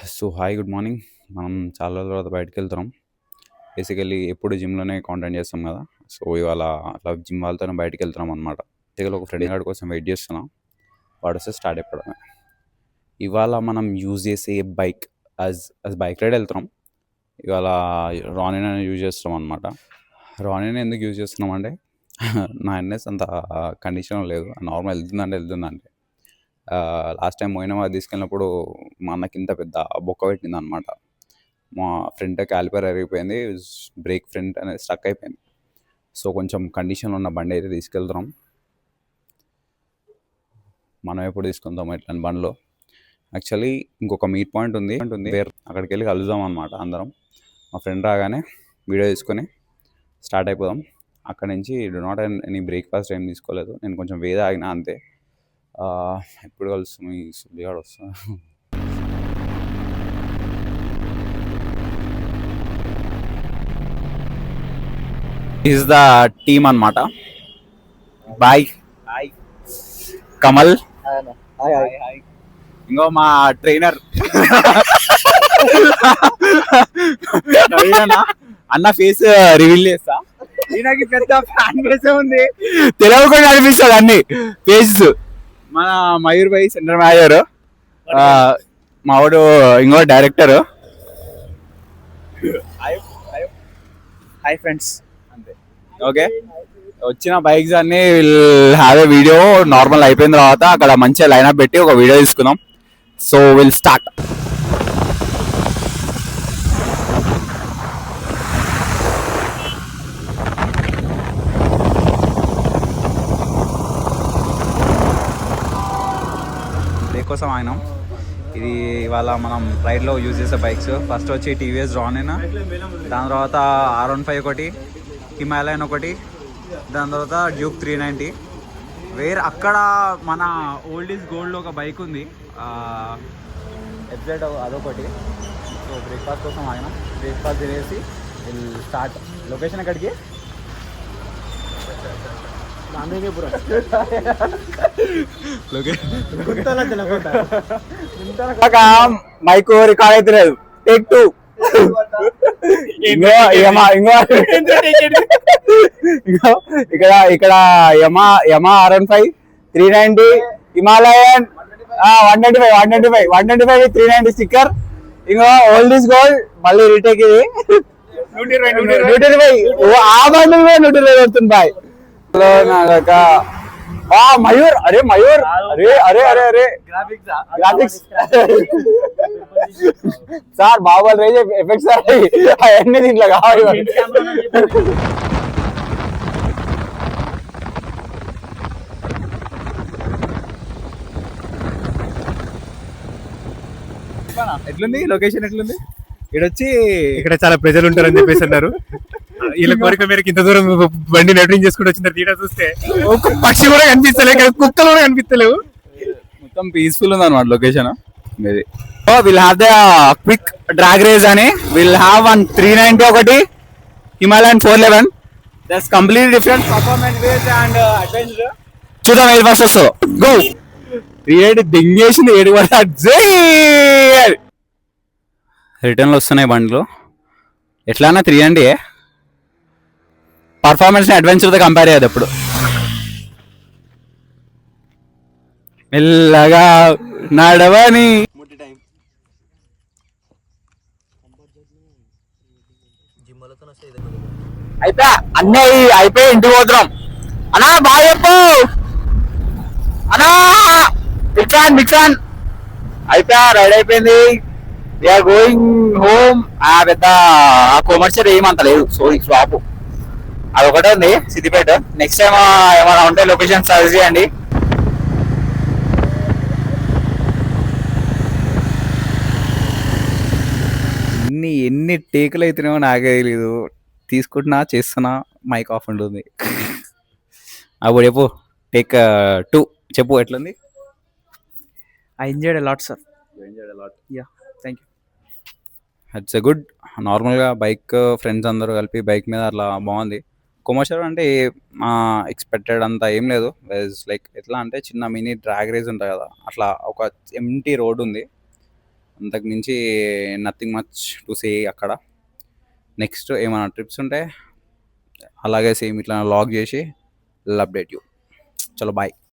So hi good morning. మనం చాలా రోజుల తర్వాత బయటకెళ్తున్నాం. బేసికల్లీ ఎప్పుడు జిమ్‌లోనే కాంటెంట్ చేస్తాం కదా! సో ఇవాళ అట్లా జిమ్ వాళ్ళతోనే బయటికెళ్తున్నాం అనమాట. బేసికల్లీ ఒక ఫ్రెండ్ గాడి కోసం వెయిట్ చేస్తున్నా. వాడొస్తే స్టార్ట్ అయిపోవడమే. ఇవాళ మనం యూజ్ చేసే బైక్ బైక్ రైడ్ వెళ్తున్నాం. ఇవాళ రానిన్ అనేది యూజ్ చేస్తున్నాం అనమాట. రానిన్ ఎందుకు యూజ్ చేస్తున్నామంటే నా ఎన్ఎస్ అంత కండిషన్‌లో లేదు. నార్మల్ వెళ్తుందంటే. లాస్ట్ టైం మోయినాబాద్ తీసుకెళ్ళినప్పుడు మా అన్నకి ఇంత పెద్ద బొక్క పెట్టిందనమాట. మా ఫ్రంట్ క్యాలిపర్ ఇరిగిపోయింది. బ్రేక్ ఫ్రంట్ అనేది స్టక్ అయిపోయింది. సో కొంచెం కండిషన్లో ఉన్న బండి అయితే తీసుకెళ్తున్నాం. మనం ఎప్పుడు తీసుకుంటాం ఇట్లాంటి బండిలో. యాక్చువల్లీ ఇంకొక మీట్ పాయింట్ ఉంది. అక్కడికి వెళ్ళి కలుద్దాం అనమాట అందరం. మా ఫ్రెండ్ రాగానే వీడియో తీసుకొని స్టార్ట్ అయిపోదాం. అక్కడ నుంచి డు నాట్ ఎనీ బ్రేక్ఫాస్ట్ ఏం తీసుకోలేదు. నేను కొంచెం వేద ఆగినా అంతే. ఎప్పుడు కలుస్తాం ఈ సుబ్బిగాడు వస్తా. ఈజ్ ద టీమ్ అనమాట. బాయ్ కమల్, ఇంకో మా ట్రైనర్ అన్న ఫేస్ రివీల్ చేస్తా. ఈయనకి పెద్ద ఫ్యాన్ బేస్ ఉంది, తెలియకుండా అనిపిస్తుంది అన్ని ఫేసెస్. మన మయూర్ భాయ్ సెంటర్ మేనేజర్, మావాడు ఇంకో డైరెక్టర్. హాయ్ ఫ్రెండ్స్ అంతే. ఓకే, వచ్చిన బైక్స్ అన్ని will have a video. Normal అయిపోయిన తర్వాత అక్కడ మంచిగా లైనప్ పెట్టి ఒక వీడియో తీసుకుందాం. So will start. బ్రేక్ కోసం ఆగినాం. ఇది ఇవాళ మనం రైడ్లో యూజ్ చేసే బైక్స్. ఫస్ట్ వచ్చి టీవీఎస్ రానిన్, దాని తర్వాత R15 ఒకటి, హిమాలయన్ ఒకటి, దాని తర్వాత డ్యూక్ 390. అక్కడ మన ఓల్డ్ ఈజ్ గోల్డ్లో ఒక బైక్ ఉంది, ఎఫ్జెడ్ అదొకటి. సో బ్రేక్ఫాస్ట్ కోసం ఆగినాం. బ్రేక్ఫాస్ట్ తినేసి విల్ స్టార్ట్. లొకేషన్ ఎక్కడికి? మైక్ రికార్డ్ అయితే లేదు. టేక్ 2. ఇక్కడ యమా R15 390, హిమాలయన్ 125 390 స్టిక్కర్. ఇంకో ఓల్డ్ ఈజ్ గోల్డ్ మళ్ళీ రీటేక్. ఇది 120 ఆ బండి 120 పడుతుంది boy. Mayur, Mayur, graphics sir, బాబా రేజ్ ఎఫెక్ట్స్ సార్, అవన్నీ దీంట్లో కావాలి. ఎట్లుంది లొకేషన్? ఎట్లుంది? ఇక్కడ చాలా ప్రజలు ఉంటారని చెప్పేసి అన్నారు. వీళ్ళ కోరిక మేరకు ఇంత దూరం బండి నడిపింగ్ చేసుకుంటూ వచ్చిన తీరా చూస్తే ఒక్క పక్షి కూడా కనిపిస్తలేవు, కుక్కలు కూడా కనిపిస్తలేవు. మొత్తం పీస్ఫుల్ ఉంది అనమాట location. Will have the quick drag race అని. విల్ హ్యావ్ 390 ఒకటి, Himalayan 411. That's completely different performance ways and adventure. చూద్దాం ఏది ఫస్ట్ వస్తుందో. గో. 380 దింగేసింది 7 వరకు. రిటర్న్లు వస్తున్నాయి బండ్లు. ఎట్లానా 390 పర్ఫార్మెన్స్ అడ్వెంచర్తో కంపేర్ చేయదు ఎప్పుడు. మెల్లగా నడవని అయిపోయా, అన్నీ అయిపోయి ఇంటికి పోతున్నాం. అన్నా బాగా చెప్పు అన్నా. మిక్సాన్ అయిపోయా, రైడ్ అయిపోయింది. We're going home. పెద్ద కమర్షియల్ ఏమంత లేదు. సో ఈ ఫ్లాప్ అదొకటే ఉంది సిద్దిపేట. నెక్స్ట్ టైం ఏమైనా ఉంటే లొకేషన్ సజెస్ట్ చేయండి. ఎన్ని టేకులు అయితేనేమో నాకే తెలీదు. తీసుకుంటున్నా, చేస్తున్నా, మైక్ ఆఫ్ ఉంటుంది. అప్పుడు చెప్పు. టేక్ 2 చెప్పు ఎట్లుంది? I enjoyed a lot, sir. You enjoyed a lot. Yeah, thank you. It's a good. నార్మల్గా బైక్ ఫ్రెండ్స్ అందరూ కలిపి బైక్ మీద అట్లా బాగుంది. కమర్షియల్ అంటే ఎక్స్పెక్టెడ్ అంతా ఏం లేదు. లైక్ ఎట్లా అంటే చిన్న మినీ డ్రాగ్ రేస్ ఉంటాయి కదా, అట్లా ఒక ఎంటీ రోడ్ ఉంది. అంతకు మించి నథింగ్ మచ్ టు సే అక్కడ. నెక్స్ట్ ఏమైనా ట్రిప్స్ ఉంటే అలాగే సేమ్ ఇట్లా లాగ్ చేసి అప్డేట్ యూ. చలో బాయ్.